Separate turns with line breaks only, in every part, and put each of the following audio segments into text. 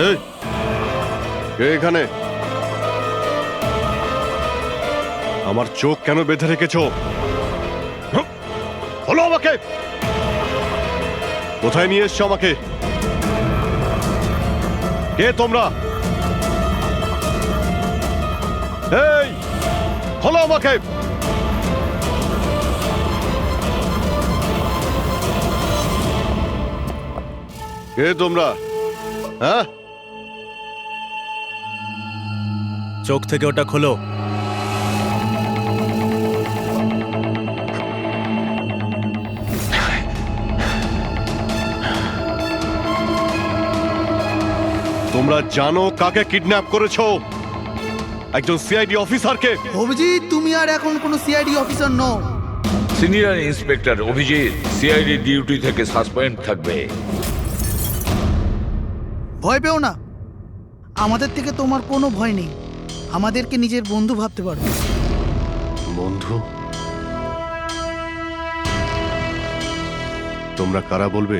এই, কে এখানে? আমার চোখ কেন বেঁধে রেখেছ? বলো আমাকে, কোথায় নিয়ে এসছো আমাকে? কে তোমরা? এই, বলো আমাকে। কে তোমরা? হ্যাঁ,
চোখ থেকে ওটা খোলো।
তোমরা জানো কাকে কিডন্যাপ করেছো? একজন সিআইডি অফিসারকে।
অভিজিৎ, তুমি আর এখন কোনো সিআইডি অফিসার নও।
Senior inspector Abhijit CID duty থেকে সাসপেন্ড থাকবে।
ভয় পেও না, আমাদের থেকে তোমার কোনো ভয় নেই। আমাদেরকে নিজের বন্ধু ভাবতে পারো।
বন্ধু? তোমরা কারা বলবে?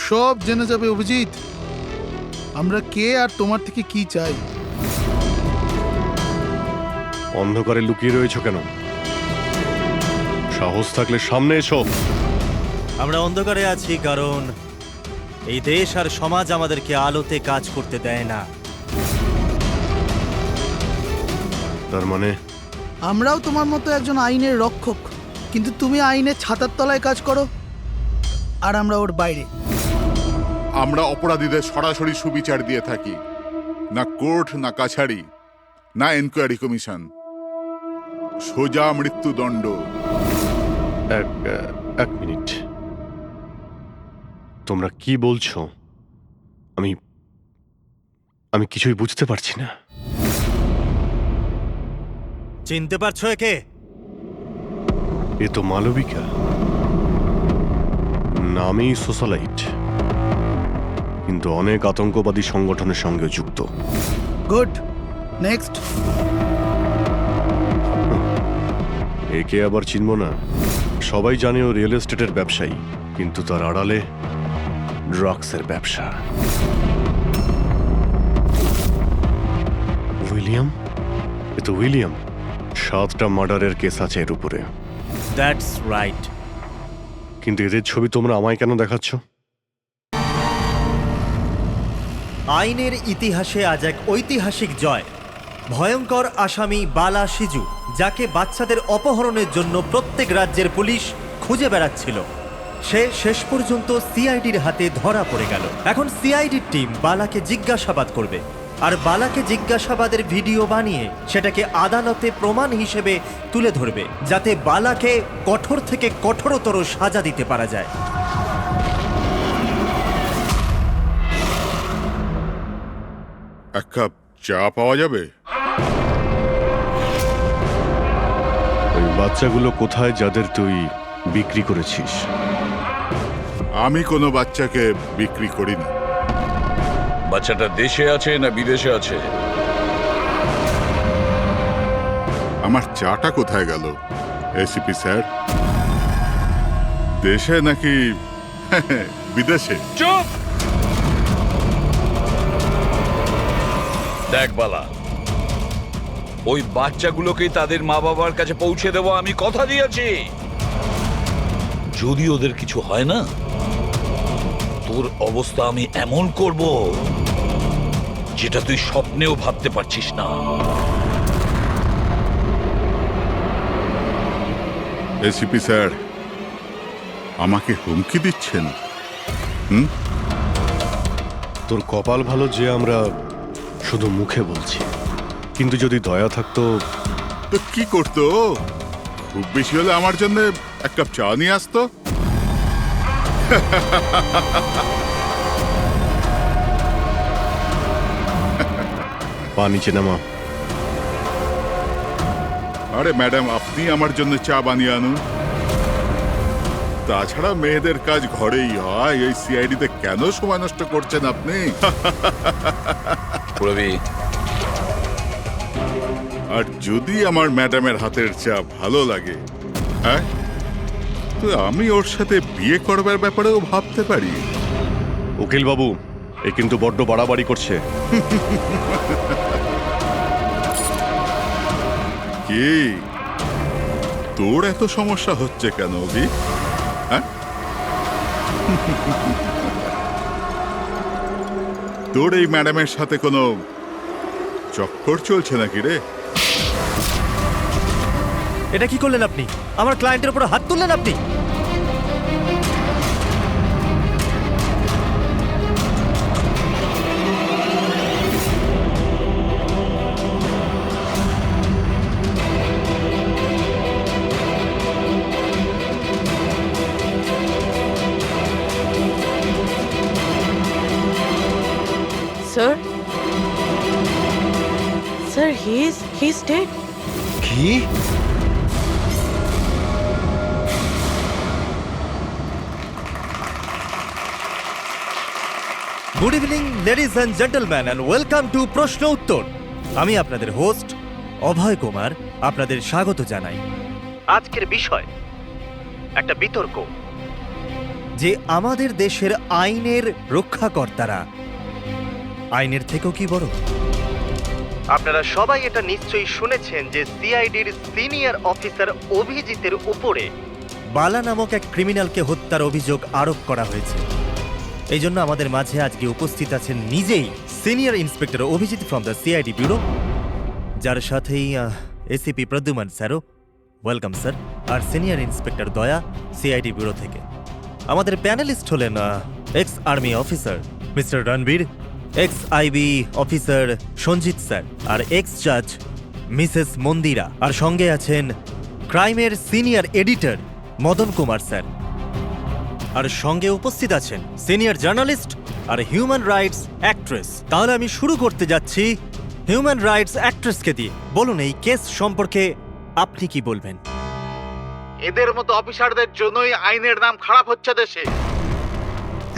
সব জেনে যাবে অভিজিৎ, আমরা কে আর তোমার থেকে কি চাই।
অন্ধকারে লুকিয়ে রয়েছো কেন? সাহস থাকলে সামনে এসো।
আমরা অন্ধকারে আছি কারণ এই দেশ আর সমাজ আমাদেরকে আলোতে কাজ করতে দেয় না।
তার মানে
আমরাও তোমার মতো একজন আইনের রক্ষক, কিন্তু তুমি আইনের ছাতার তলায় কাজ করো আর আমরা ওর বাইরে।
আমরা অপরাধীদের সরাসরি সুবিচার দিয়ে থাকি, না কোর্ট, না কাছারি, না এনকোয়ারি কমিশন, সোজা মৃত্যুদণ্ড।
এক মিনিট, তোমরা কি বলছো? আমি কিছুই বুঝতে পারছি না।
চিনতে পারছো একে?
এ তো মালবিকা, নামেই সোশ্যালাইট, কিন্তু অনেক আতঙ্কবাদী সংগঠনের সঙ্গে যুক্ত।
Good, next.
একে আবার চিনব না? সবাই জানে ও রিয়েল এস্টেটের ব্যবসায়ী, কিন্তু তার আড়ালে ড্রাগসের ব্যবসা। উইলিয়াম? এ তো উইলিয়াম। 7টা মার্ডারের কেস আছে এর উপরে।
That's right.
কিন্তু এদের ছবি তোমরা আমায় কেন দেখাচ্ছ?
আইনের ইতিহাসে আজ এক ঐতিহাসিক জয়। ভয়ঙ্কর আসামি বালা সিজু, যাকে বাচ্চাদের অপহরণের জন্য প্রত্যেক রাজ্যের পুলিশ খুঁজে বেড়াচ্ছিল, সে শেষ পর্যন্ত সিআইডির হাতে ধরা পড়ে গেল। এখন সিআইডির টিম বালাকে জিজ্ঞাসাবাদ করবে, আর বালাকে জিজ্ঞাসাবাদের ভিডিও বানিয়ে সেটাকে আদালতে প্রমাণ হিসেবে তুলে ধরবে, যাতে বালাকে কঠোর থেকে কঠোরতর সাজা দিতে পারা যায়।
এক কাপ চা পাওয়া যাবে?
ওই বাচ্চাগুলো কোথায় যাদের তুই বিক্রি করেছিস?
আমি কোনো বাচ্চাকে বিক্রি করিনি।
বাচ্চাটা দেশে আছে না বিদেশে আছে?
আমার চাটা কোথায় গেল এসিপি স্যার? দেশে নাকি বিদেশে?
চুপ! দেখ বালা, ওই বাচ্চাগুলোকে তাদের মা বাবার কাছে পৌঁছে দেবো, আমি কথা দিয়েছি। যদি ওদের কিছু হয় না, তোর অবস্থা আমি এমন করব যেটা তুই স্বপ্নেও ভাবতে পারছিস না।
এসিপি স্যার আমাকে হুমকি দিচ্ছেন?
তোর কপাল ভালো যে আমরা শুধু মুখে বলছি, কিন্তু যদি দয়া থাকতো।
তো কি করতো? খুব বেশি হলে আমার জন্য এক কাপ চা নিয়ে আসতো।
পা নিচে নামা।
আরে ম্যাডাম, আপনি আমার জন্য চা বানিয়ে আনুন। তাছাড়া মেয়েদের কাজ ঘরেই হয়, এই সিআইডিতে কেন সময় নষ্ট করছেন আপনি? আর যদি আমার ম্যাডামের হাতের চা ভালো লাগে, হ্যাঁ, তো আমি ওর সাথে বিয়ে করবার ব্যাপারেও ভাবতে পারি।
উকিল বাবু, এ কিন্তু বড্ড বাড়াবাড়ি করছে।
কি তোর এত সমস্যা হচ্ছে কেন অভি? হ্যাঁ? তোর এই ম্যাডামের সাথে কোনো চক্কর চলছে নাকি রে?
এটা কি করলেন আপনি? আমার ক্লায়েন্টের উপর হাত তুললেন আপনি।
Sir? Sir, he's dead.
কি?
Good evening ladies and gentleman and welcome to প্রশ্ন উত্তর। আমি আপনাদের হোস্ট অভয় কুমার আপনাদের স্বাগত জানাই। আজকের বিষয় একটা বিতর্ক যে আমাদের দেশের আইনের রক্ষাকর্তারা আইনের থেকেও কি বড়। আপনারা সবাই এটা নিশ্চয়ই শুনেছেন যে সিআইডির সিনিয়র অফিসার অভিজিতের উপরে বালা নামক এক ক্রিমিনালকে হত্যার অভিযোগ আরোপ করা হয়েছে। এই জন্য আমাদের মাঝে আজকে উপস্থিত আছেন নিজেই senior inspector Abhijit from the CID bureau, যার সাথেই এসিপি প্রদ্যুমান স্যারও, ওয়েলকাম স্যার, আর senior inspector Daya CID bureau থেকে। আমাদের প্যানেলিস্ট হলেন ex army officer mister Ranbir, ex IB officer Sanjit sir, আর এক্স জাজ মিসেস মন্দিরা, আর সঙ্গে আছেন ক্রাইমের senior editor Madan Kumar sir, আর সঙ্গে উপস্থিত আছেন সিনিয়র জার্নালিস্ট আর হিউম্যান রাইটস অ্যাক্ট্রেস। তাহলে আমি শুরু করতে যাচ্ছি হিউম্যান রাইটস অ্যাক্ট্রেসকে দিয়ে। বলুন, এই কেস সম্পর্কে আপনি কি বলবেন?
এদের মতো অফিসারদের জন্যই আইনের নাম খারাপ হচ্ছে দেশে।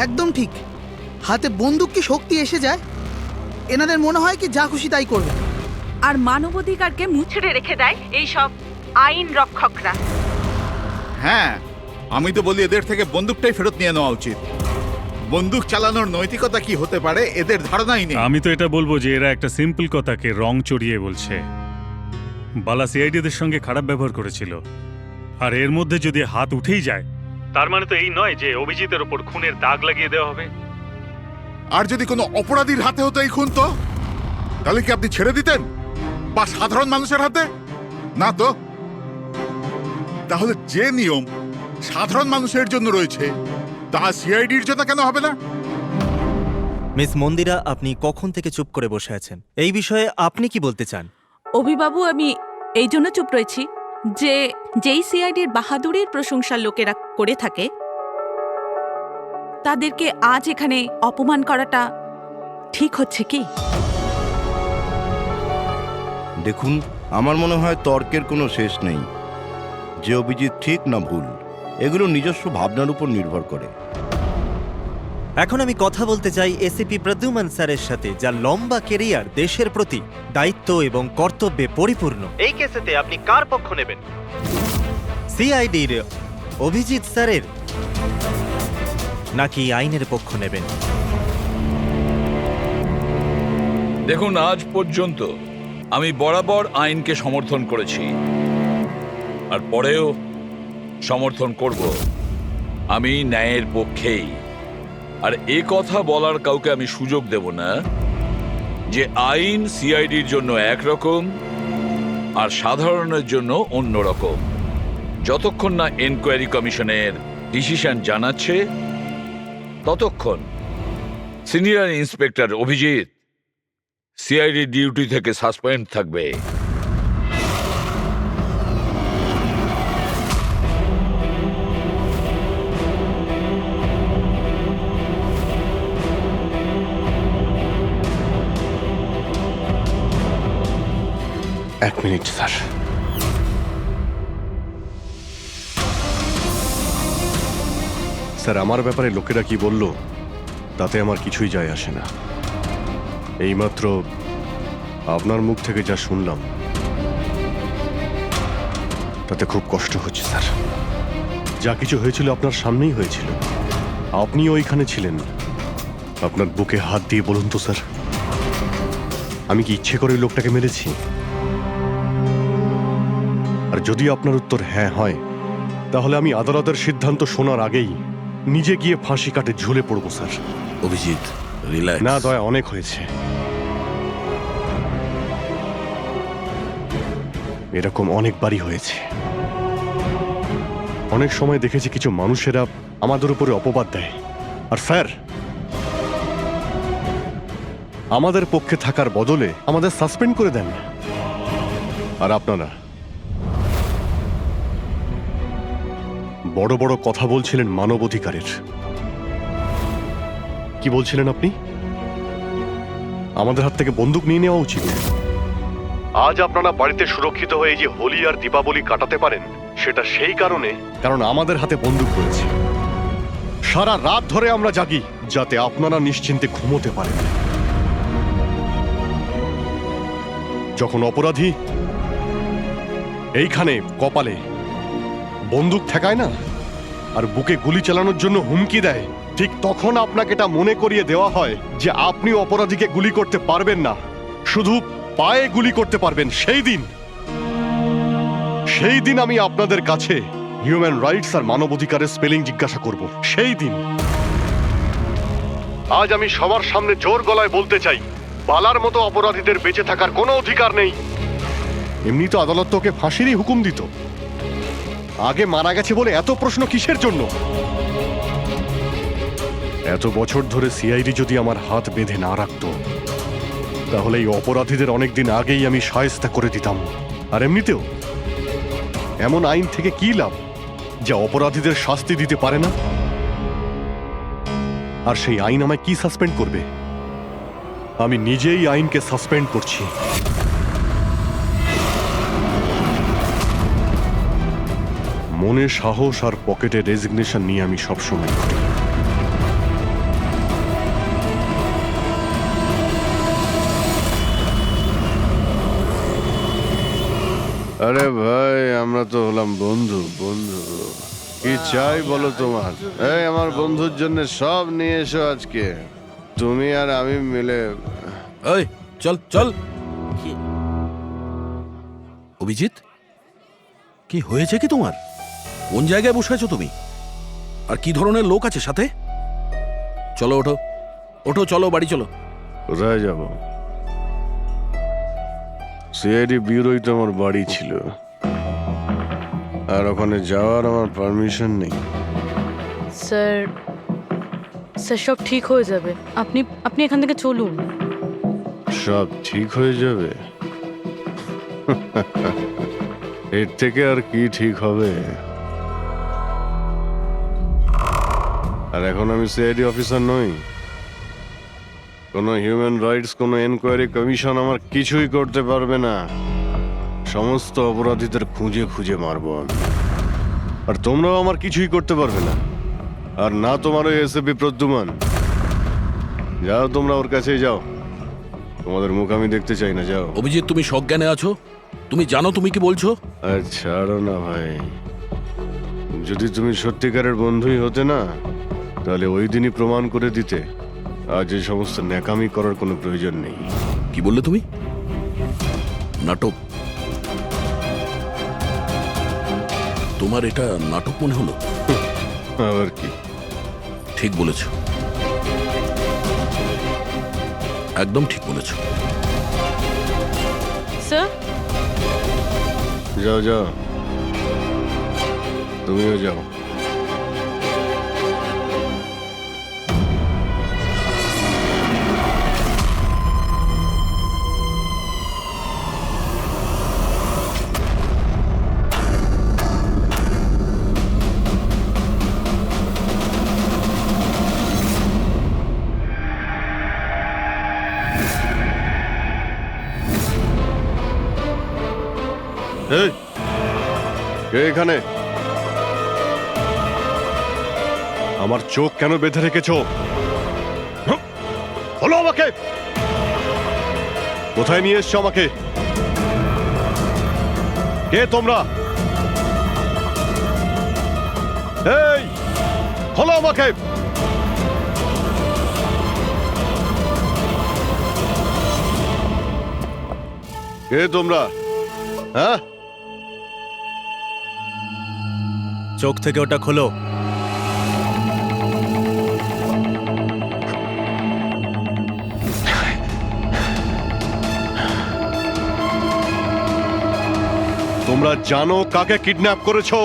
একদম ঠিক। হাতে বন্দুক কি শক্তি এসে যায়? এনাদের মনে হয় কি যা খুশি তাই করবে।
আর মানবাধিকারকে মুচড়ে রেখে দেয় এই সব আইন রক্ষকরা।
হ্যাঁ, আমি তো বলি এদের থেকে বন্দুকটাই ফেরত নিয়ে নেওয়া উচিত। বন্দুক চালানোর নৈতিকতা কি হতে পারে এদের ধারণাই নেই।
আমি তো এটা বলবো যে এরা একটা সিম্পল কথাকে রং চড়িয়ে বলছে। বালা সিআইডিদের সঙ্গে খারাপ ব্যবহার করেছিল, আর এর মধ্যে যদি হাত উঠেই যায় তার মানে তো এই নয় যে অভিজিতের ওপর খুনের দাগ লাগিয়ে দেওয়া হবে।
আর যদি কোনো অপরাধীর হাতে হতো এই খুন, তো তাহলে কি আপনি ছেড়ে দিতেন? বা সাধারণ মানুষের হাতে? না তো। তাহলে যে নিয়ম সাধারণ মানুষের জন্য রয়েছে তা সিআইডির জন্য কেন হবে না?
মিস মন্দিরা, আপনি কখন থেকে চুপ করে বসে আছেন? এই বিষয়ে আপনি কি বলতে চান?
অভিবাবু, আমি এই জন্য চুপ রয়েছি যে যেই সিআইডির বাহাদুরির প্রশংসা লোকেরা করে থাকে তাদেরকে আজ এখানে অপমান করাটা ঠিক হচ্ছে কি?
দেখুন, আমার মনে হয় তর্কের কোনো শেষ নেই। যে অভিজিৎ ঠিক না ভুল, এগুলো নিজস্ব ভাবনার উপর নির্ভর করে।
এখন আমি কথা বলতে চাই এসিপি প্রদ্যুমান স্যারের সাথে, যার লম্বা কেরিয়ার দেশের প্রতি দায়িত্ব এবং কর্তব্যে পরিপূর্ণ। এই কেসেতে আপনি কার পক্ষ নেবেন? সিআইডির অভিজিৎ স্যারের নাকি আইনের পক্ষ নেবেন?
দেখুন, আজ পর্যন্ত আমি বরাবর আইনকে সমর্থন করেছি, আর পরেও সমর্থন করব। আমি ন্যায়ের পক্ষেই। আর এ কথা বলার কাউকে আমি সুযোগ দেব না যে আইন সিআইডির জন্য একরকম আর সাধারণের জন্য অন্যরকম। যতক্ষণ না এনকোয়ারি কমিশনের ডিসিশন জানাচ্ছে ততক্ষণ senior inspector Abhijit CID duty থেকে সাসপেন্ড থাকবে।
এক মিনিট স্যার। স্যার, আমার ব্যাপারে লোকেরা কি বলল তাতে আমার কিছুই যায় আসে না। এইমাত্র আপনার মুখ থেকে যা শুনলাম তাতে খুব কষ্ট হচ্ছে স্যার। যা কিছু হয়েছিল আপনার সামনেই হয়েছিল, আপনি ওইখানে ছিলেন। আপনার বুকে হাত দিয়ে বলুন তো স্যার, আমি কি ইচ্ছে করে ওই লোকটাকে মেরেছি? আর যদি আপনার উত্তর হ্যাঁ হয়, তাহলে আমি আদালতের সিদ্ধান্ত শোনার আগেই নিজে গিয়ে ফাঁসি কাটে ঝুলে পড়বো স্যার।
অভিজিৎ, রিল্যাক্স।
না দয়া, অনেক হয়েছে। এরকম অনেকবারই হয়েছে। অনেক সময় দেখেছি কিছু মানুষেরা আমাদের উপরে অপবাদ দেয়, আর স্যার আমাদের পক্ষে থাকার বদলে আমাদের সাসপেন্ড করে দেন। আর আপনারা বড় বড় কথা বলছিলেন মানবাধিকারের। কি বলছিলেন আপনি? আমাদের হাত থেকে বন্দুক নিয়ে নেওয়া উচিত। আজ আপনারা বাড়িতে সুরক্ষিত হয়ে যে হোলি আর দীপাবলি কাটাতে পারেন, সেটা সেই কারণ আমাদের হাতে বন্দুক রয়েছে। সারা রাত ধরে আমরা জাগি যাতে আপনারা নিশ্চিন্তে ঘুমোতে পারেন। যখন অপরাধী এইখানে কপালে বন্দুক ঠেকায় না আর বুকে গুলি চালানোর জন্য হুমকি দেয়, ঠিক তখন আপনাকে এটা মনে করিয়ে দেওয়া হয় যে আপনি অপরাধীকে গুলি করতে পারবেন না, শুধু পায়ে গুলি করতে পারবেন। সেই দিন আমি আপনাদের কাছে হিউম্যান রাইটস আর মানবাধিকারের স্পেলিং জিজ্ঞাসা করব। সেই দিন। আজ আমি সবার সামনে জোর গলায় বলতে চাই, বালার মতো অপরাধীদের বেঁচে থাকার কোনো অধিকার নেই। এমনি তো আদালত তোকে ফাঁসিরই হুকুম দিত। আগে মারা গেছে বলে এত প্রশ্ন কিসের জন্য? এত বছর ধরে সিআইডি যদি আমার হাত বেঁধে না রাখতো, তাহলে এই অপরাধীদের অনেকদিন আগেই আমি শায়েস্তা করে দিতাম। আর এমনিতেও এমন আইন থেকে কি লাভ যা অপরাধীদের শাস্তি দিতে পারে না? আর সেই আইন আমায় কি সাসপেন্ড করবে? আমি নিজেই আইনকে সাসপেন্ড করছি। মনে সাহস আর পকেটে রেজিগনেশন নিয়ে আমি সবসময় ঘুরি। আরে ভাই, আমরা তো হলাম বন্ধু। কি চাই বলো তোমার? এই আমার বন্ধুর জন্য সব নিয়ে এসো আজকে, তুমি আর আমি মিলে।
এই চল চল। অভিজিৎ, কি হয়েছে কি তোমার? কোন জায়গায় বসে আছো তুমি? আর কি ধরনের লোক আছে সাথে? চলো ওঠো ওঠো, চলো বাড়ি চলো।
কোথায় যাব? সিআইডি ব্যুরোই তো আমার বাড়ি ছিল, আর ওখানে যাওয়ার আমার পারমিশন নেই।
স্যার, সব ঠিক হয়ে যাবে। আপনি এখান থেকে চলুন।
সব ঠিক হয়ে যাবে? এর থেকে আর কি ঠিক হবে? আর এখন আমি সিআইডি অফিসার নই। কোনো হিউম্যান রাইটস, কোনো এনকোয়ারি কমিশন আমার কিছুই করতে পারবে না। সমস্ত অপরাধীদের খুঁজে খুঁজে মারবো আমি। আর তোমরাও আমার কিছুই করতে পারবে না। আর না তোমার ওই এসএপি প্রদ্যুমান। যাও, তোমরা ওর কাছেই যাও। তোমাদের মুখ আমি দেখতে চাই না, যাও।
অভিজিৎ, তুমি সজ্ঞানে আছো? তুমি জানো তুমি কি বলছো?
ছাড়ো না ভাই। যদি তুমি সত্যিকারের বন্ধুই হতে না, তাহলে ওই দিনই প্রমাণ করে দিতে আজ এই সমস্ত ন্যাকামি করার কোনো প্রয়োজন নেই।
কি বললে তুমি? নাটক? তোমার এটা নাটক মনে হলো?
আবার কি?
ঠিক বলেছ, একদম ঠিক বলেছ।
স্যার,
যাও যাও, তুমিও যাও। এই, কে এখানে? আমার চোখ কেন বেঁধে রেখেছ? বলো আমাকে, কোথায় নিয়ে এসছো আমাকে? কে তোমরা? এই, বলো আমাকে। কে তোমরা? হ্যাঁ,
চোখ থেকে ওটা খোলো।
তোমরা জানো কাকে কিডন্যাপ করেছো?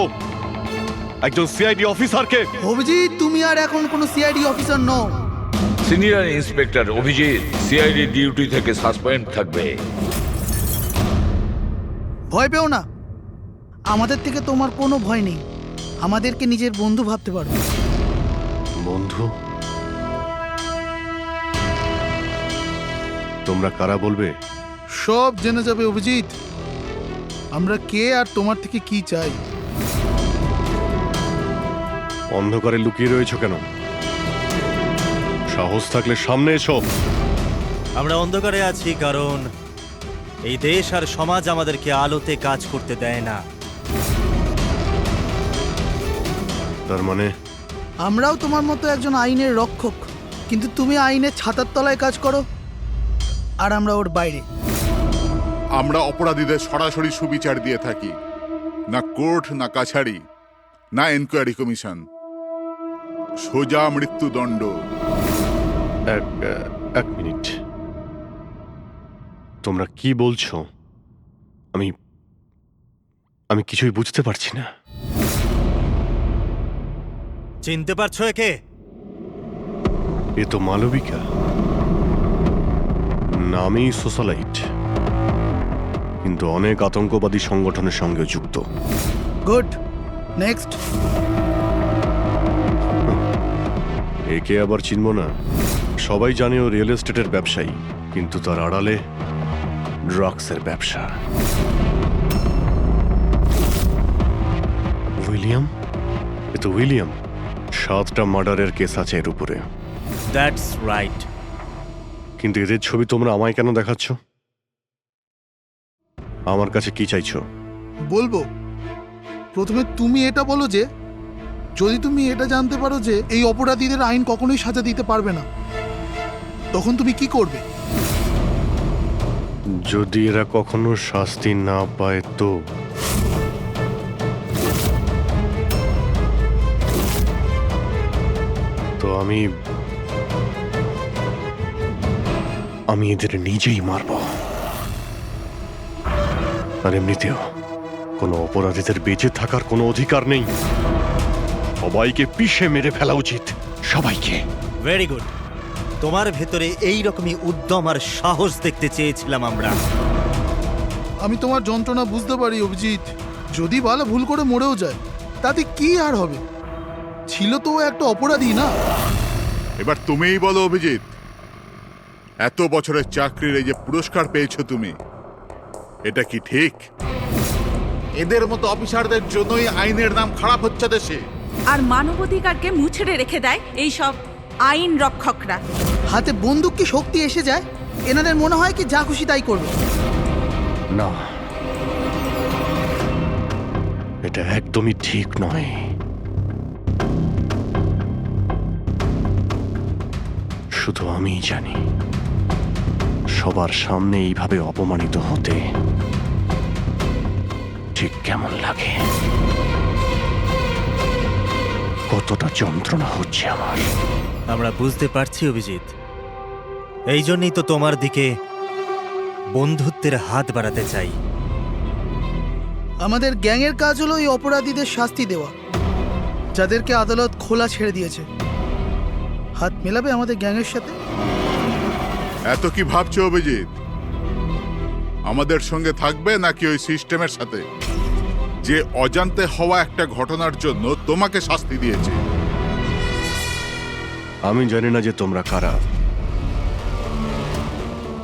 একজন সিআইডি অফিসারকে।
অভিজিৎ, তুমি আর এখন কোনো সিআইডি অফিসার নও।
Senior inspector Abhijit CID duty থেকে সাসপেন্ড থাকবে।
ভয় পেও না, আমাদের থেকে তোমার কোনো ভয় নেই। আমাদেরকে নিজের বন্ধু ভাবতে পারো।
বন্ধু? তোমরা কারা বলবে?
সব জেনে যাবে অভিজিৎ, আমরা কে আর তোমার থেকে কি চাই।
অন্ধকারে লুকিয়ে রয়েছো কেন? সাহস থাকলে সামনে এসো।
আমরা অন্ধকারে আছি কারণ এই দেশ আর সমাজ আমাদেরকে আলোতে কাজ করতে দেয় না।
তার মানে
আমরাও তোমার মতো একজন আইনের রক্ষক, কিন্তু তুমি আইনের ছাতার তলায় কাজ করো আর আমরা ওর বাইরে।
আমরা অপরাধীদের সরাসরি সুবিচার দিয়ে থাকি, না কোর্ট, না কাছারি, না এনকোয়ারি কমিশন, সোজা মৃত্যুদণ্ড।
এক মিনিট, তোমরা কি বলছো? আমি কিছুই বুঝতে পারছি না।
চিনতে পারছো একে?
এ তো মালবিকা, নামেই সোশ্যালাইট, কিন্তু অনেক আতঙ্কবাদী সংগঠনের সঙ্গে যুক্ত।
Good, next.
একে আবার চিনব না? সবাই জানে ও রিয়েল এস্টেটের ব্যবসায়ী, কিন্তু তার আড়ালে ড্রাগসের ব্যবসা। উইলিয়াম? এ তো উইলিয়াম। 7টা মার্ডারের কেস আছে এর উপরে।
That's right.
কিন্তু এদের ছবি তোমরা আমায় কেন দেখাচ্ছ? আমার কাছে কি চাইছো?
বলবো, প্রথমে তুমি এটা বলো যে যদি তুমি এটা জানতে পারো যে এই অপরাধীদের আইন কখনোই সাজা দিতে পারবে না, তখন তুমি কি করবে?
যদি এরা কখনো শাস্তি না পায় তো? তো আমি এদের নিজেই মারব। আর এমনিতেও কোনো অপরাধীদের বেঁচে থাকার কোনো অধিকার নেই। সবাইকে পিষে মেরে ফেলা উচিত, সবাইকে।
Very good. তোমার ভেতরে এই রকমই উদ্যম আর সাহস দেখতে চেয়েছিলাম আমরা।
আমি তোমার যন্ত্রণা বুঝতে পারি অভিজিৎ। যদি বালা ভুল করে মরেও যায় তাতে কি আর হবে? ছিল তো ও একটা অপরাধী, না?
এবার তুমিই বলো অভিজিৎ, এত বছরের চাকরির এই যে পুরস্কার পেয়েছো তুমি, এটা কি ঠিক?
এদের মতো অফিসারদের জন্যই আইনের নাম খারাপ হচ্ছে দেশে।
আর মানবাধিকারকে মুছড়ে রেখে দেয় এই সব আইন রক্ষকরা।
হাতে বন্দুক কি শক্তি এসে যায়? এনাদের মনে হয় কি যা খুশি তাই করবে।
না, এটা একদমই ঠিক নয়। শুধু আমিই জানি সবার সামনে এইভাবে অপমানিত হতে ঠিক কেমন লাগে, কতটা যন্ত্রণা হচ্ছে আমার।
আমরা বুঝতে পারছি অভিজিৎ, এই জন্যই তো তোমার দিকে বন্ধুত্বের হাত বাড়াতে চাই।
আমাদের গ্যাংয়ের কাজ হলো এই অপরাধীদের শাস্তি দেওয়া, যাদেরকে আদালত খোলা ছেড়ে দিয়েছে। হাত মেলাবে আমাদের গ্যাংয়ের সাথে?
এত কি ভাবছো অভিজিৎ? আমাদের সঙ্গে থাকবে নাকি ওই সিস্টেমের সাথে, যে অজান্তে হওয়া একটা ঘটনার জন্য তোমাকে শাস্তি দিয়েছে?
আমি জানি না যে তোমরা কারা,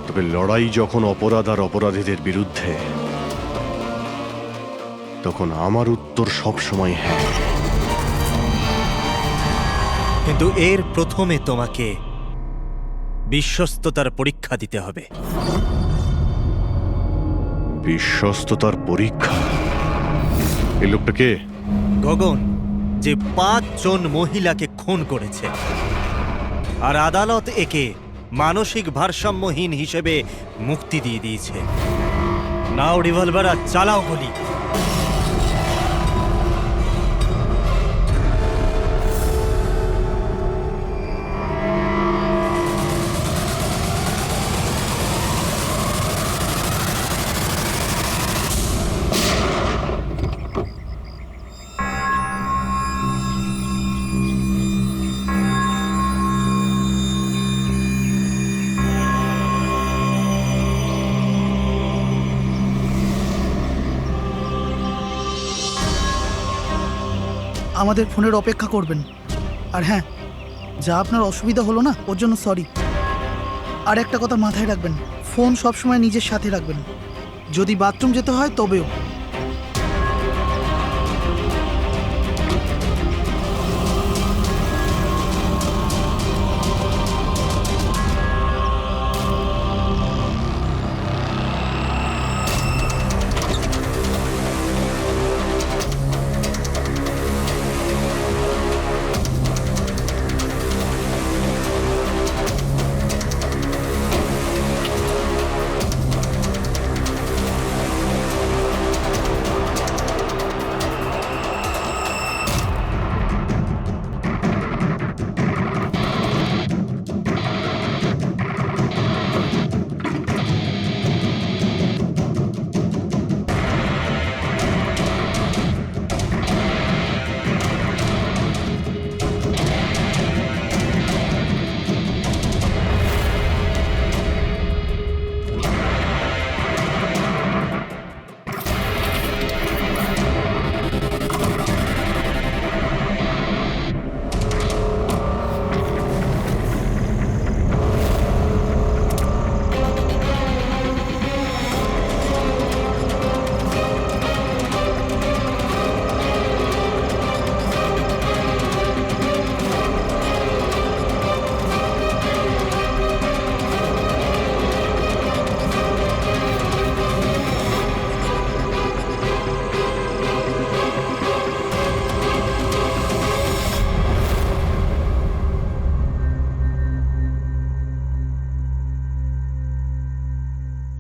তবে লড়াই যখন অপরাধ আর অপরাধীদের বিরুদ্ধে, তখন আমার উত্তর সবসময় হ্যাঁ।
কিন্তু এর প্রথমে তোমাকে বিশ্বস্ততার পরীক্ষা দিতে হবে।
বিশ্বস্ততার পরীক্ষা? এই লোকটা কে?
গগন, যে 5 জন মহিলাকে খুন করেছে, আর আদালত একে মানসিক ভারসাম্যহীন হিসেবে মুক্তি দিয়ে দিয়েছে। নাও রিভলভার আর চালাও গুলি।
আমাদের ফোনের অপেক্ষা করবেন। আর হ্যাঁ, যা আপনার অসুবিধা হলো না ওর জন্য সরি। আর একটা কথা মাথায় রাখবেন, ফোন সবসময় নিজের সাথে রাখবেন, যদি বাথরুম যেতে হয় তবেও।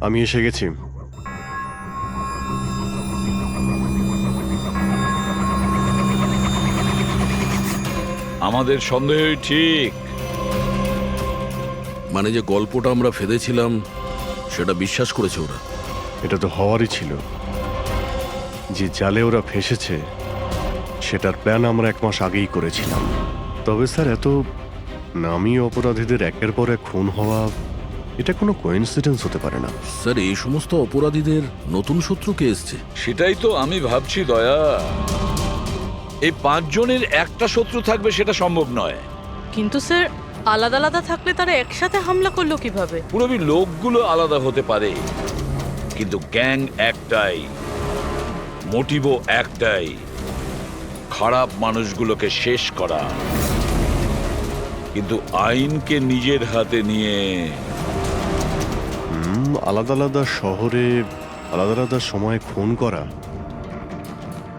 আমি এসে গেছি।
আমাদের সন্দেহই ঠিক।
মানে যে গল্পটা আমরা ফেদেছিলাম সেটা বিশ্বাস করেছে ওরা।
এটা তো হওয়ারই ছিল। যে জালে ওরা ফেসেছে সেটার প্ল্যান আমরা 1 মাস আগেই করেছিলাম। তবে স্যার, এত নামী অপরাধীদের একের পর এক খুন হওয়া, এটা কোনো কোইন্সিডেন্স হতে পারে না।
স্যার, এই সমস্ত অপরাধীদের নতুন শত্রু কে এসছে?
সেটাই তো আমি ভাবছি দয়া। এই 5 জনের একটা শত্রু থাকবে সেটা সম্ভব নয়।
কিন্তু স্যার, আলাদা আলাদা থাকলে তারা একসাথে হামলা করলো কিভাবে?
পুরোপুরি লোকগুলো আলাদা হতে পারে, কিন্তু গ্যাং একটাই, মোটিভও একটাই, খারাপ মানুষগুলোকে শেষ করা। কিন্তু আইনকে নিজের হাতে নিয়ে
আলাদা আলাদা শহরে আলাদা আলাদা সময় খুন করা,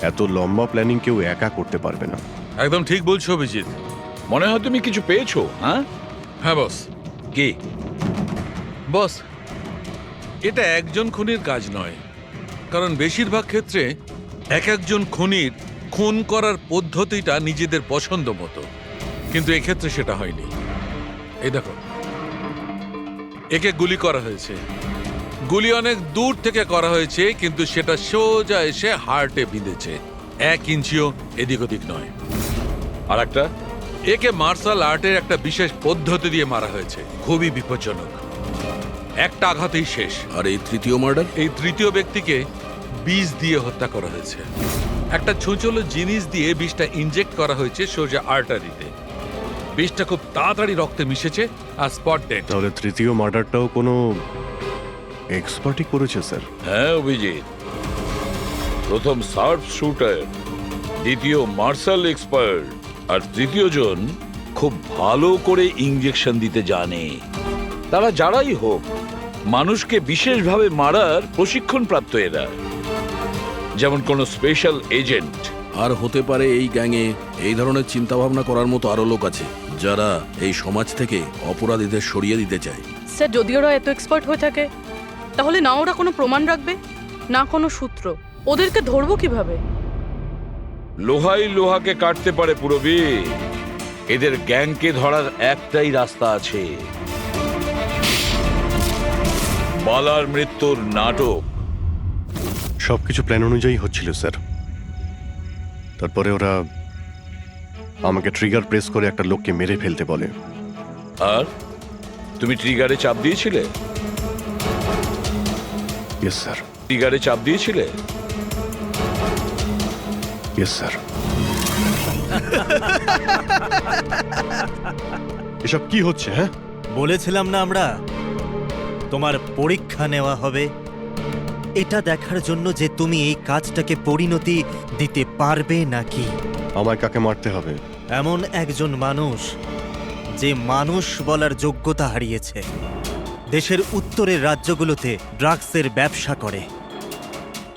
এত লম্বা প্ল্যানিং কেউ একা করতে পারবে না।
একদম ঠিক বলছো অভিজিৎ।
মনে হয় তুমি কিছু পেয়েছো। হ্যাঁ
হ্যাঁ বস।
কি
বস, এটা একজন খুনির কাজ নয়, কারণ বেশিরভাগ ক্ষেত্রে এক একজন খুনির খুন করার পদ্ধতিটা নিজেদের পছন্দ মতো, কিন্তু এক্ষেত্রে সেটা হয়নি। এই দেখো, একে গুলি করা হয়েছে, গুলি অনেক দূর থেকে করা হয়েছে, কিন্তু সেটা সোজা এসে হার্টে বিঁধেছে, 1 ইঞ্চিও এদিক ওদিক নয়।
আর একটা,
একে মার্শাল আর্টের একটা বিশেষ পদ্ধতি দিয়ে মারা হয়েছে, খুবই বিপজ্জনক, একটা আঘাতেই শেষ। আর এই তৃতীয় মার্ডার, এই তৃতীয় ব্যক্তিকে বিষ দিয়ে হত্যা করা হয়েছে। একটা ছোঁচলো জিনিস দিয়ে বিষটা ইনজেক্ট করা হয়েছে সোজা আর্টারিতে। বিষটা খুব তাড়াতাড়ি রক্তে মিশেছে আর স্পট ডেড।
তাহলে তৃতীয় মার্ডারটাও কোনো এক্সপার্টই করেছে স্যার?
হ্যাঁ অভিজিৎ, প্রথম শার্প শুটার, দ্বিতীয় মার্শাল এক্সপার্ট, আর তৃতীয় জন খুব ভালো করে ইনজেকশন দিতে জানে। তারা যারাই হোক, মানুষকে বিশেষভাবে মারার প্রশিক্ষণ প্রাপ্ত এরা, যেমন কোন স্পেশাল এজেন্ট।
আর হতে পারে এই গ্যাংয়ে এই ধরনের চিন্তা ভাবনা করার মতো আরো লোক আছে, যারা এই সমাজ থেকে অপরাধীদের সরিয়ে দিতে চায়।
স্যার, যদি ওরা এত এক্সপার্ট হয়ে থাকে, তাহলে না ওরা কোনো প্রমাণ রাখবে? না কোনো সূত্র। ওদেরকে ধরবো কিভাবে?
লোহাই লোহাকে কাটতে পারে পুরবী। এদের গ্যাংকে ধরার একটাই রাস্তা আছে, বালার মৃত্যুর নাটক।
সবকিছু প্ল্যান অনুযায়ী হচ্ছিল স্যার। তারপরে ওরা আমাকে ট্রিগার প্রেস করে একটা লোককে মেরে ফেলতে বলে।
আর তুমি ট্রিগারে চাপ দিয়েছিলে?
Yes sir.
ট্রিগারে চাপ দিয়েছিলে?
Yes sir. এসব কি হচ্ছে? হ্যাঁ,
বলেছিলাম না আমরা তোমার পরীক্ষা নেওয়া হবে, এটা দেখার জন্য যে তুমি এই কাজটাকে পরিণতি দিতে পারবে নাকি।
আমায় কাকে মারতে হবে?
এমন একজন মানুষ যে মানুষ বলার যোগ্যতা হারিয়েছে, দেশের উত্তরের রাজ্যগুলোতে ড্রাগসের ব্যবসা করে,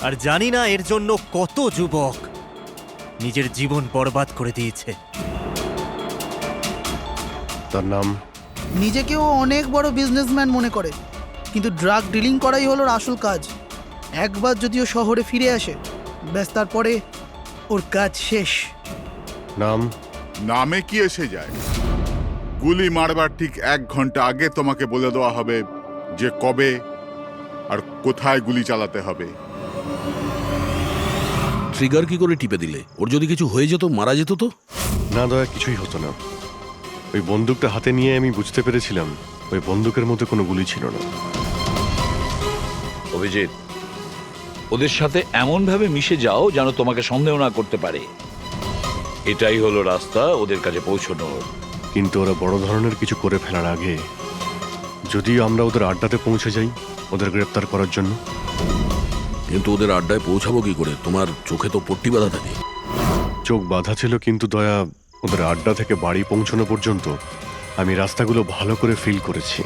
আর জানি না এর জন্য কত যুবক নিজের জীবন বরবাদ করে দিয়েছে।
তার নাম?
নিজেকেও অনেক বড় বিজনেসম্যান মনে করে, কিন্তু ড্রাগ ডিলিং করাই হলো ওর আসল কাজ। একবার যদি ও শহরে ফিরে আসে, ব্যাস তারপরে ওর কাজ শেষ।
নাম?
নামে কি এসে যায়? গুলি মারবার ঠিক 1 ঘন্টা আগে তোমাকে বলে দেওয়া হবে যে কবে আর কোথায় গুলি চালাতে হবে।
ট্রিগার কি করে টিপে দিলে? ওর যদি কিছু হয়ে যেত, মারা যেত তো?
না দয়া, কিছুই হতো না। ওই বন্দুকটা হাতে নিয়ে আমি বুঝতে পেরেছিলাম ওই বন্দুকের মধ্যে কোনো গুলি ছিল না।
অভিজিৎ, ওদের সাথে এমন ভাবে মিশে যাও যেন তোমাকে সন্দেহ না করতে পারে। এটাই হলো রাস্তা ওদের কাছে পৌঁছানোর।
কিন্তু ওরা বড় ধরনের কিছু করে ফেলার আগে যদি আমরা ওদের আড্ডাতে পৌঁছে যাই ওদের গ্রেপ্তার করার জন্য।
কিন্তু ওদের আড্ডায় পৌঁছাবো কি করে? তোমার চোখে তো পট্টি বাঁধা থাকে।
চোখ বাঁধা ছিল, কিন্তু দয়া, ওদের আড্ডা থেকে বাড়ি পৌঁছানো পর্যন্ত আমি রাস্তাগুলো ভালো করে ফিল করেছি।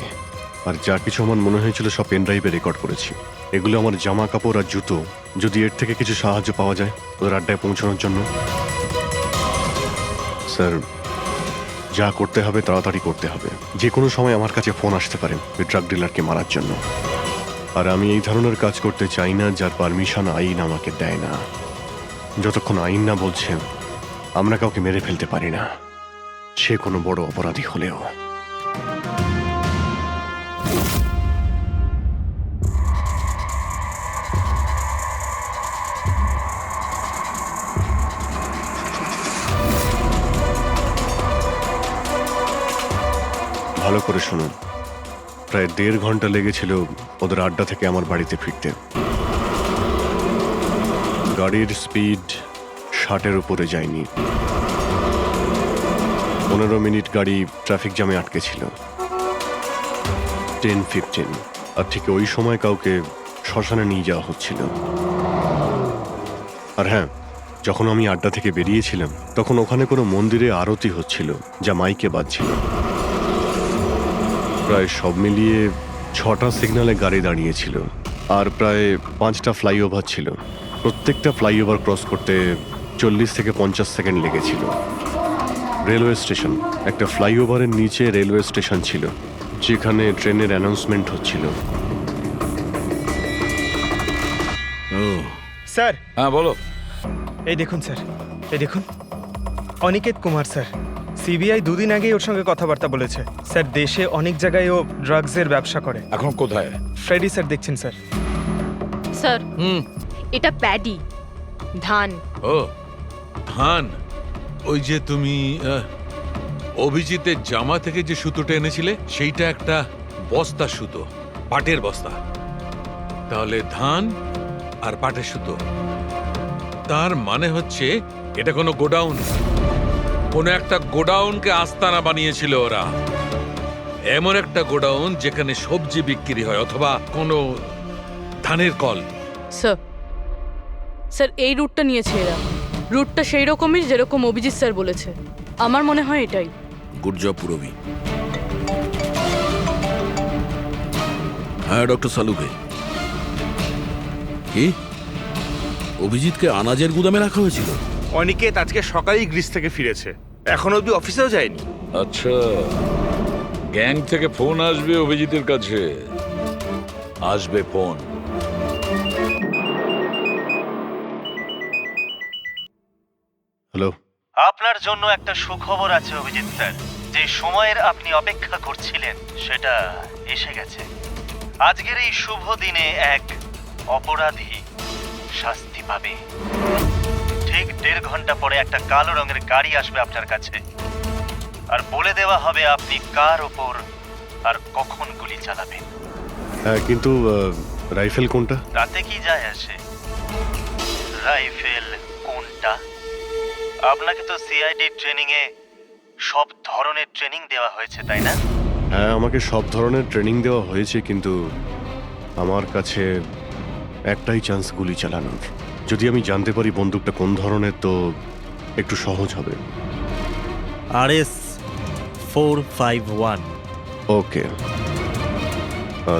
আর যা কিছু আমার মনে হয়েছিল সব পেন ড্রাইভে রেকর্ড করেছি। এগুলো আমার জামা কাপড় আর জুতো। যদি এর থেকে কিছু সাহায্য পাওয়া যায় ওদের আড্ডায় পৌঁছানোর জন্য। স্যার, যা করতে হবে তাড়াতাড়ি করতে হবে। যে কোনো সময় আমার কাছে ফোন আসতে পারে ওই ড্রাগ ডিলারকে মারার জন্য। আর আমি এই ধরনের কাজ করতে চাই না যার পারমিশন আইন আমাকে দেয় না। যতক্ষণ আইন না বলছে আমরা কাউকে মেরে ফেলতে পারি না, সে কোনো বড় অপরাধী হলেও। ভালো করে শুনুন, প্রায় 1.5 ঘন্টা লেগেছিল ওদের আড্ডা থেকে আমার বাড়িতে ফিরতে। গাড়ির স্পিড 60-এর উপরে যায়নি। 15 মিনিট গাড়ি ট্রাফিক জ্যামে আটকে ছিল। 10-15, আর ঠিক ওই সময় কাউকে শ্মশানে নিয়ে যাওয়া হচ্ছিল। আর হ্যাঁ, যখন আমি আড্ডা থেকে বেরিয়েছিলাম তখন ওখানে কোনো মন্দিরে আরতি হচ্ছিল যা মাইকে বাজছিল। প্রায় সব মিলিয়ে 6টা সিগন্যালে গাড়ি দাঁড়িয়েছিল, আর প্রায় 5টা ফ্লাইওভার ছিল। প্রত্যেকটা ফ্লাইওভার ক্রস করতে 40 থেকে 50 সেকেন্ড লেগেছিল। রেলওয়ে স্টেশন, একটা ফ্লাইওভারের নিচে রেলওয়ে স্টেশন ছিল যেখানে ট্রেনের অ্যানাউন্সমেন্ট হচ্ছিল।
স্যার।
হ্যাঁ বলো।
এই দেখুন স্যার, এই দেখুন, অনিকেত কুমার স্যার। সিবিআই 2 দিন আগেই ওর সঙ্গে কথাবার্তা বলেছে। স্যার, দেশে অনেক জায়গায় ও ড্রাগসের ব্যবসা করে।
এখন কোথায়?
ফ্রেডি স্যার দেখছেন স্যার।
স্যার, এটা প্যাডি, ধান।
ও ধান। ওই যে তুমি অভিজিতের জামা থেকে যে সুতোটা এনেছিলে সেইটা একটা বস্তা সুতো, পাটের বস্তা। তাহলে ধান আর পাটের সুতো, তার মানে হচ্ছে এটা কোনো গোডাউন, কোনো একটা গোডাউনকে আস্তানা বানিয়েছিল ওরা। এমন একটা গোডাউন যেখানে সবজি বিক্রি হয় অথবা কোনো ধানের কল।
স্যার, স্যার এই রুটটা নিয়েছে এরা। রুটটা সেই রকমই যেরকম অভিজিৎ স্যার বলেছে। আমার মনে হয় এটাই।
Good job Purabi. হ্যাঁ ডক্টর সালুকে। কি অভিজিৎকে আনাজের গুদামে রাখা হয়েছিল?
অনিকেত আজকে সকালেই গ্রিস থেকে ফিরেছে, এখন অব্দি অফিসেও যায়নি।
আচ্ছা, গ্যাং থেকে ফোন আসবে অভিজিতের কাছে। আসবে ফোন।
আপনার জন্য একটা সুখবর আছে অভিজিৎ স্যার। যে সময়ের আপনি অপেক্ষা করছিলেন সেটা এসে গেছে। আজকের এই শুভ দিনে এক অপরাধী শাস্তি পাবে। ঠিক 1.5 ঘন্টা পরে একটা কালো রঙের গাড়ি আসবে আপনার কাছে, আর বলে দেওয়া হবে আপনি কার ওপর আর কখন গুলি চালাবেন।
হ্যাঁ, কিন্তু রাইফেল কোনটা?
তাতে কি যায় আসে রাইফেল কোনটা? আপনাকে তো সিআইডি ট্রেনিং এ সব ধরনের ট্রেনিং দেওয়া হয়েছে, তাই না?
হ্যাঁ, আমাকে সব ধরনের ট্রেনিং দেওয়া হয়েছে, কিন্তু আমার কাছে একটাই চান্স গুলি চালানোর। যদি আমি জানতে পারি বন্দুকটা কোন ধরনের, তো একটু সহজ হবে।
RS 451।
ওকে,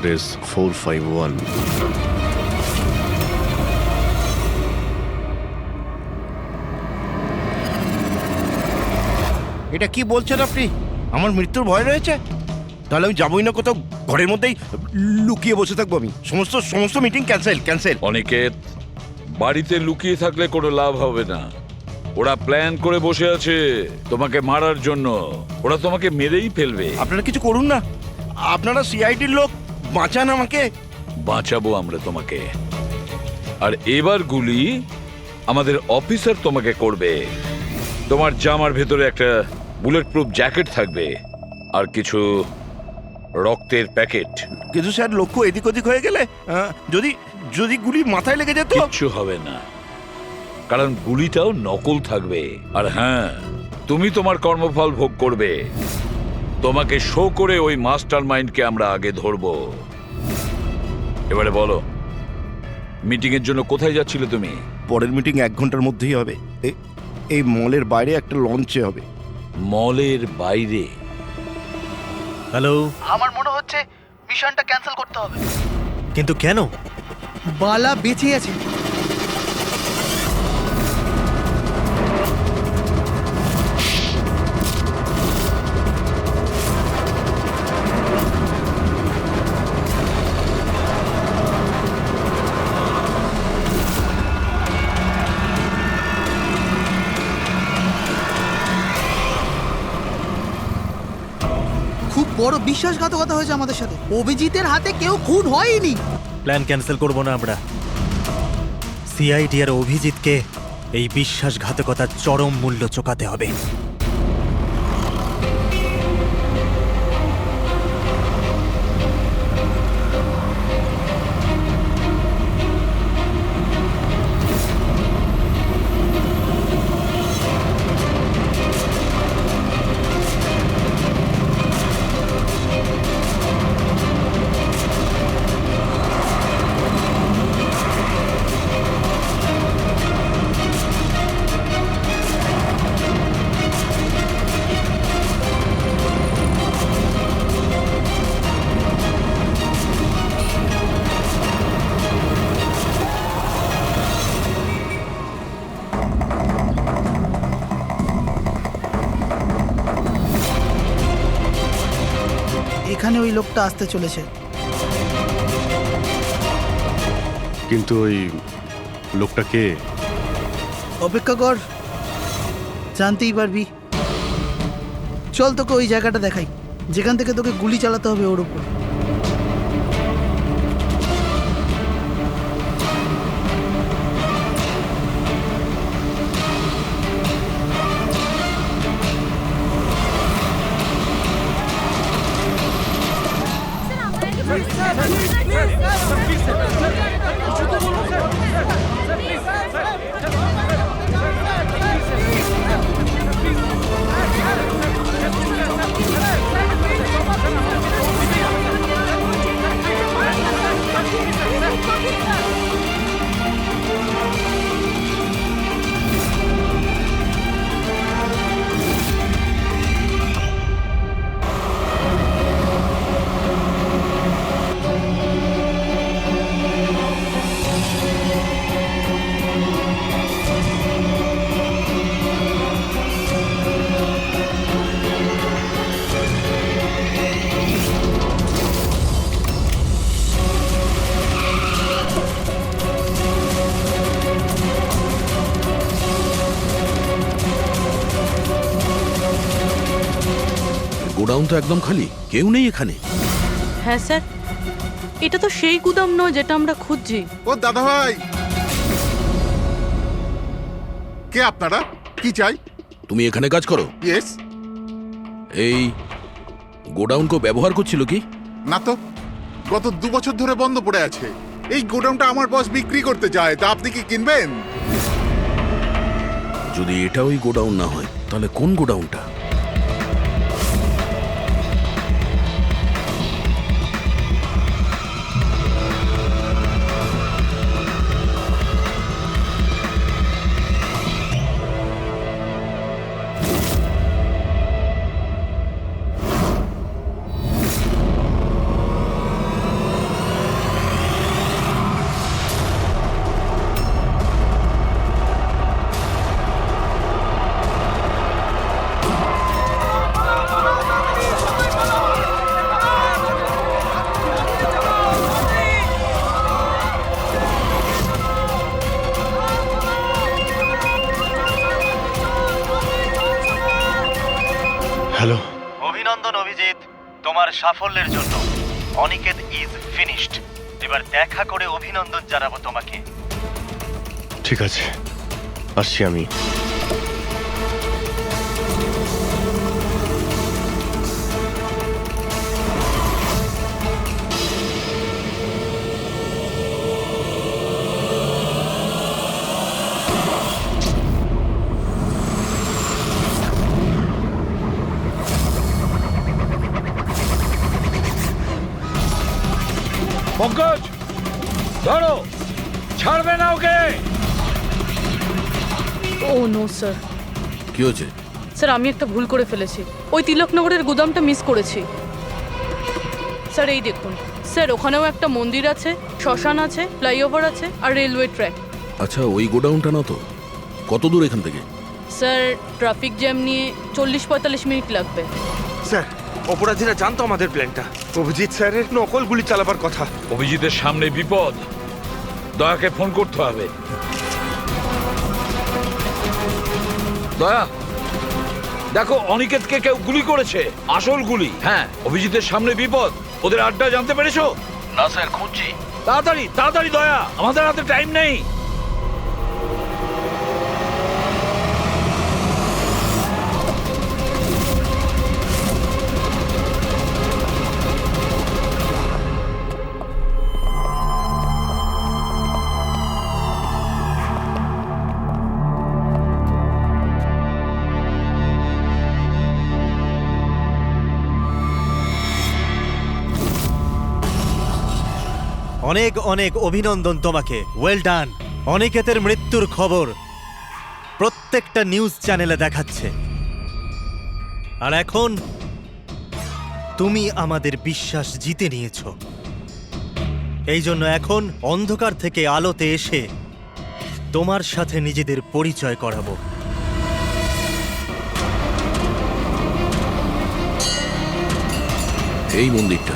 RS 451।
এটা কি বলছেন আপনি? আমার মৃত্যুর ভয় রয়েছে? তাহলে আমি যাবই না কোথাও, ঘরের মধ্যেই লুকিয়ে বসে থাকবো। আমি সমস্ত মিটিং ক্যান্সেল।
অনিকেত, বাড়িতে লুকিয়ে থাকলে কোনো লাভ হবে না। ওরা প্ল্যান করে বসে আছে তোমাকে মারার জন্য। ওরা তোমাকে মেরেই ফেলবে।
আপনারা কিছু করুন না, আপনারা সিআইডির লোক, বাঁচান আমাকে।
বাঁচাবো আমরা তোমাকে। আর এবার গুলি আমাদের অফিসার তোমাকে করবে। তোমার জামার ভেতরে একটা বুলেট প্রুফ জ্যাকেট থাকবে আর কিছু রক্তের প্যাকেট।
কিন্তু স্যার, লক্ষ্য এদিক ওদিক হয়ে গেলে যদি গুলি মাথায় লেগে যেত?
কিচ্ছু হবে না, কারণ গুলিটাও নকল থাকবে। আর হ্যাঁ, তুমি তোমার কর্মফল ভোগ করবে। তোমাকে শো করে ওই মাস্টার মাইন্ডকে আমরা আগে ধরবো। এবারে বলো, মিটিং এর জন্য কোথায় যাচ্ছিলে তুমি?
পরের মিটিং 1 ঘন্টার মধ্যেই হবে। এই মলের বাইরে একটা লঞ্চে হবে।
মলের বাইরে?
হ্যালো,
আমার মনে হচ্ছে মিশনটা ক্যান্সেল করতে হবে।
কিন্তু কেন?
বালা বেঁচে আছে। খুব বড় বিশ্বাসঘাতকতা হয়েছে আমাদের সাথে। অভিজিতের হাতে কেউ খুন হয়নি।
প্ল্যান ক্যান্সেল করব না আমরা। সিআইডি আর অভিজিৎকে এই বিশ্বাসঘাতকতার চরম মূল্য চোকাতে হবে।
এখানে ওই লোকটা আসতে চলেছে।
কিন্তু ওই লোকটা কে?
অপেক্ষা কর, জানতেই পারবি। চল তোকে ওই জায়গাটা দেখাই, যেখান থেকে তোকে গুলি চালাতে হবে ওর উপর।
গোডাউন তো একদম খালি, কেউ নেই এখানে।
হ্যাঁ স্যার, এটা তো সেই গুদাম নয় যেটা আমরা খুঁজছি।
ও দাদা ভাই, কে আপনারা? কি চাই?
তুমি এখানে কাজ করো?
ইয়েস।
এই গোডাউন কেউ ব্যবহার করছিল কি?
না তো, গত 2 বছর ধরে বন্ধ পড়ে আছে। এই গোডাউনটা আমার বস বিক্রি করতে চায়, তা আপনি কি কিনবেন?
যদি এটা ওই গোডাউন না হয় তাহলে কোন গোডাউনটা?
হ্যালো।
অভিনন্দন অভিজিৎ, তোমার সাফল্যের জন্য। Aniket is finished. এবার দেখা করে অভিনন্দন জানাবো তোমাকে।
ঠিক আছে, আসছি আমি।
পঙ্কজ, ধরো, ছাড়বে না ওকে।
ও নো স্যার।
কি হয়েছে?
স্যার আমি একটা ভুল করে ফেলেছি, ওই তিলকনগরের গুদামটা মিস করেছি। স্যার এই দেখুন স্যার, ওখানেও একটা মন্দির আছে, শ্মশান আছে, ফ্লাইওভার আছে আর রেলওয়ে ট্র্যাক।
আচ্ছা, ওই গোডাউনটা না তো? কত দূর এখান থেকে?
স্যার ট্রাফিক জ্যাম নিয়ে 40-45 মিনিট লাগবে।
স্যার, অপরাধীরা জানতো আমাদের প্ল্যানটা। অভিজিৎ স্যারের নকল গুলি চালাবার কথা।
অভিজিতের সামনে বিপদ, দয়াকে ফোন করতে হবে। দয়া, দেখো অনিকেতকে কেউ গুলি করেছে, আসল গুলি। হ্যাঁ, অভিজিতের সামনে বিপদ। ওদের আড্ডা জানতে পেরেছো? না স্যার, খুঁজছি। তাড়াতাড়ি তাড়াতাড়ি দয়া, আমাদের হাতে টাইম নেই।
অনেক অনেক অভিনন্দন তোমাকে। Well done. অনিকেতের মৃত্যুর খবর প্রত্যেকটা নিউজ চ্যানেলে দেখাচ্ছে, আর এখন তুমি আমাদের বিশ্বাস জিতে নিয়েছো। এই জন্য এখন অন্ধকার থেকে আলোতে এসে তোমার সাথে নিজেদের পরিচয় করাবো।
এই মন্দিরটা।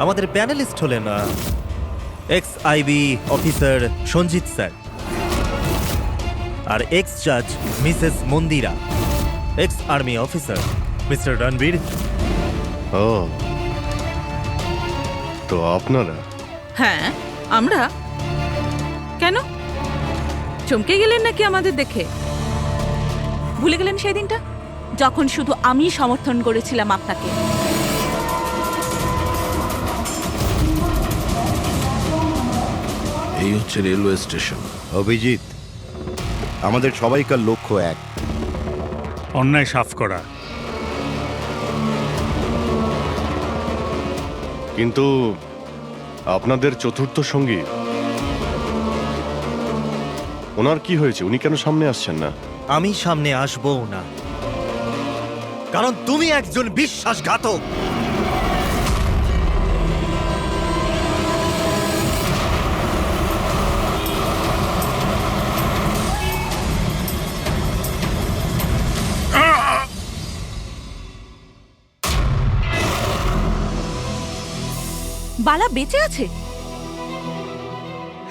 আমাদের প্যানেলিস্ট হলেন ex IB officer Sanjit sir, আর এক্স জাজ missus Mandira, ex army officer mister Ranbir.
ও, তো আপনারা?
হ্যাঁ, আমরা। কেন চমকে গেলেন নাকি আমাদের দেখে? ভুলে গেলেন সেই দিনটা যখন শুধু আমি সমর্থন করেছিলাম আপনাকে?
এই হচ্ছে রেলওয়ে স্টেশন।
অভিজিৎ, আমাদের সবাইকার লক্ষ্য এক,
অন্যায় সাফ করা।
কিন্তু আপনাদের চতুর্থ সঙ্গী, ওনার কি হয়েছে? উনি কেন সামনে আসছেন না?
আমি সামনে আসবো না, কারণ তুমি একজন বিশ্বাসঘাতক।
বালা বেঁচে আছে?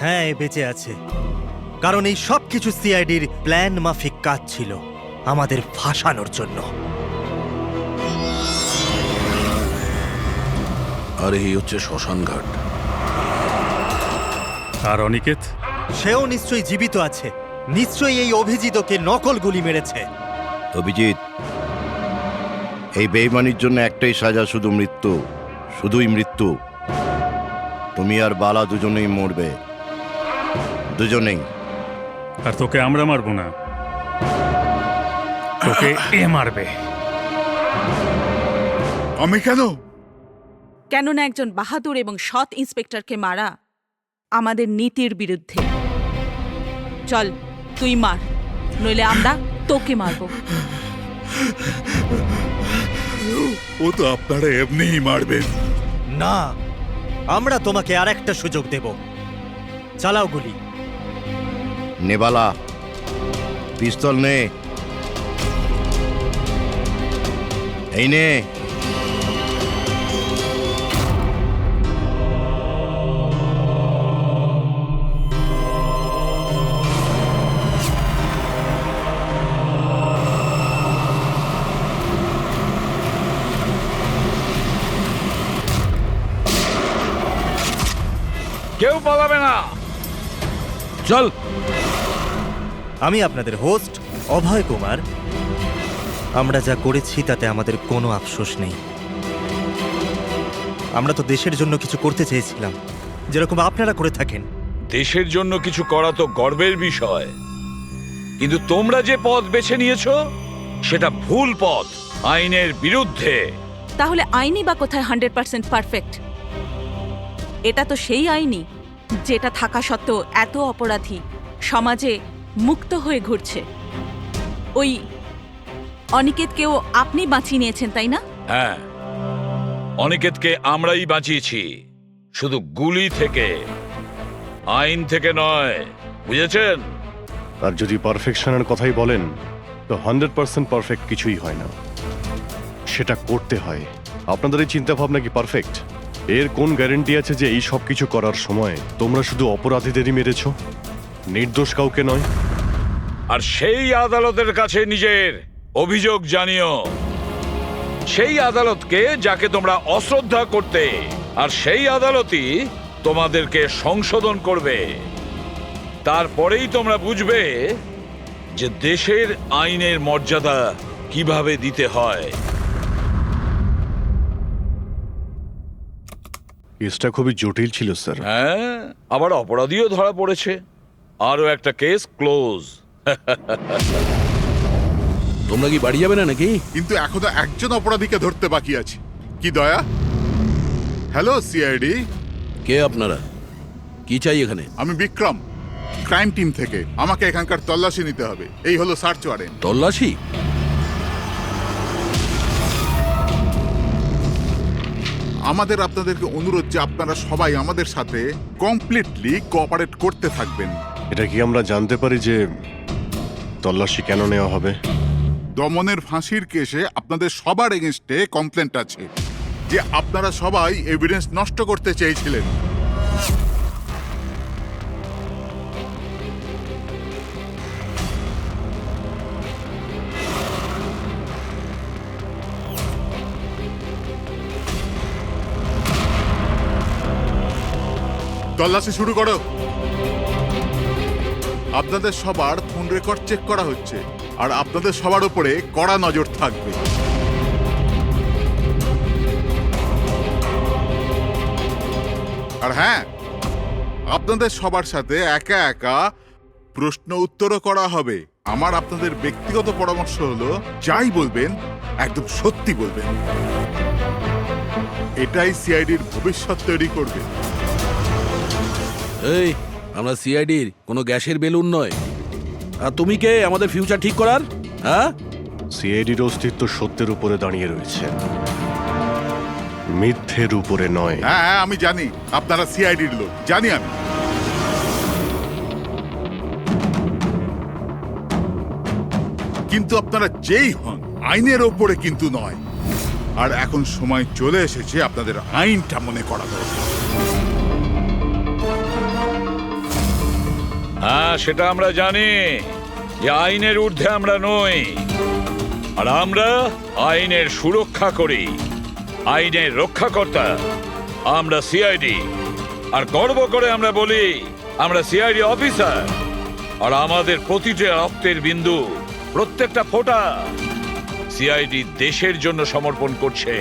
হ্যাঁ, এ বেঁচে আছে, কারণ এই সব কিছু সিআইডির প্ল্যান মাফিক কাজ ছিল আমাদের ফাঁসানোর জন্য।
আর এই হচ্ছে শ্মশান ঘাট।
আর অনিকেত?
সেও নিশ্চয়ই জীবিত আছে, নিশ্চয়ই এই অভিজিৎকে নকল গুলি মেরেছে।
অভিজিৎ, এই বেইমানির জন্য একটাই সাজা, শুধু মৃত্যু, শুধুই মৃত্যু। তুমি আর বালা দুজনেই মরবে, দুজনেই।
আর তোকে আমরা মারবো না, তোকে এ মারবে।
আমি কেন?
কেননা একজন বাহাদুর এবং সৎ ইন্সপেক্টরকে মারা আমাদের নীতির বিরুদ্ধে। চল, তুই মার, নইলে আমরা তোকে মারবো।
ও তো আপনারা এমনিই মারবেন।
না, আমরা তোমাকে আর একটা সুযোগ দেব। চালাও গুলি।
নেবালা, পিস্তল নে। এই নে।
কেউ পালাবে না,
চল।
আমি আপনাদের হোস্ট অভয় কুমার। আমরা যা করেছি তাতে আমাদের কোনো আফসোস নেই। আমরা তো দেশের জন্য কিছু করতে চেয়েছিলাম, যেরকম আপনারা করে থাকেন।
দেশের জন্য কিছু করা তো গর্বের বিষয়, কিন্তু তোমরা যে পথ বেছে নিয়েছো সেটা ভুল পথ, আইনের বিরুদ্ধে।
তাহলে আইনই বা কোথায় 100% পারফেক্ট? এটা তো সেই আইনই যেটা থাকা সত্ত্বেও এত অপরাধী সমাজে মুক্ত হয়ে ঘুরছে। ওই অনিকেতকেও আপনি বাঁচিয়ে নিয়েছেন, তাই না?
হ্যাঁ, অনিকেতকে আমরাই বাঁচিয়েছি, শুধু গুলি থেকে, আইন থেকে নয়, বুঝেছেন?
আর যদি পারফেকশনের কথাই বলেন, তো 100% পারফেক্ট কিছুই হয় না, সেটা করতে হয়। আপনাদের এই চিন্তা ভাবনা কি পারফেক্ট? এর কোন গ্যারেন্টি আছে যে এই সব কিছু করার সময় তোমরা শুধু অপরাধীদেরই মেরেছ, নির্দোষ কাউকে নয়?
আর সেই আদালতের কাছে নিজের অভিযোগ জানিও, সেই আদালতকে যাকে তোমরা অশ্রদ্ধা করতে, আর সেই আদালতই তোমাদেরকে সংশোধন করবে। তারপরেই তোমরা বুঝবে যে দেশের আইনের মর্যাদা কিভাবে দিতে হয়।
কেসটা খুবই জটিল ছিল স্যার।
হ্যাঁ, আবার অপরাধীও ধরা পড়েছে, আরো একটা কেস ক্লোজ।
তোমরা কি বাড়ি যাবে না নাকি?
কিন্তু এখনো একজন অপরাধীকে ধরতে বাকি আছে। কি দয়া? Hello CID.
কে আপনারা? কি চাই এখানে?
আমি বিক্রম, ক্রাইম টিম থেকে। আমাকে এখানকার তল্লাশি নিতে হবে। এই হলো সার্চ ওয়ারেন্ট।
তল্লাশি?
আমাদের আপনাদেরকে অনুরোধ যে আপনারা সবাই আমাদের সাথে কমপ্লিটলি কোঅপারেট করতে থাকবেন।
এটা কি আমরা জানতে পারি যে তল্লাশি কেন নেওয়া হবে?
দমনের ফাঁসির কেসে আপনাদের সবার এগেনস্টে কমপ্লেন্ট আছে যে আপনারা সবাই এভিডেন্স নষ্ট করতে চেয়েছিলেন। তল্লাশি শুরু করো। আপনাদের সবার ফোন রেকর্ড চেক করা হচ্ছে, আর আপনাদের সবার উপরে কড়া নজর থাকবে। আর হ্যাঁ, আপনাদের সবার সাথে একা একা প্রশ্ন উত্তরও করা হবে। আমার আপনাদের ব্যক্তিগত পরামর্শ হলো, যাই বলবেন একদম সত্যি বলবেন। এটাই সিআইডির ভবিষ্যৎ তৈরি করবে।
এই, আমরা সিআইডির কোনো গ্যাসের বেলুন নয়। আর তুমি কে আমাদের ফিউচার ঠিক করার? হ্যাঁ,
সিআইডির অস্তিত্ব সত্যের উপরে দাঁড়িয়ে রয়েছে, মিথ্যের উপরে নয়।
হ্যাঁ হ্যাঁ, আমি জানি আপনারা সিআইডির লোক, জানি আমি। কিন্তু আপনারা যেই হন, আইনের ওপরে কিন্তু নয়। আর এখন সময় চলে এসেছে আপনাদের আইনটা মনে করা দরকার।
হ্যাঁ, সেটা আমরা জানি যে আইনের ঊর্ধ্বে আমরা নই, আর আমরা আইনের সুরক্ষা করি, আইনের রক্ষাকর্তা। আমরা সিআইডি, আর গর্ব করে আমরা বলি আমরা সিআইডি অফিসার। আর আমাদের প্রতিটা রক্তের বিন্দু, প্রত্যেকটা ফোঁটা সিআইডি দেশের জন্য সমর্পণ করছে।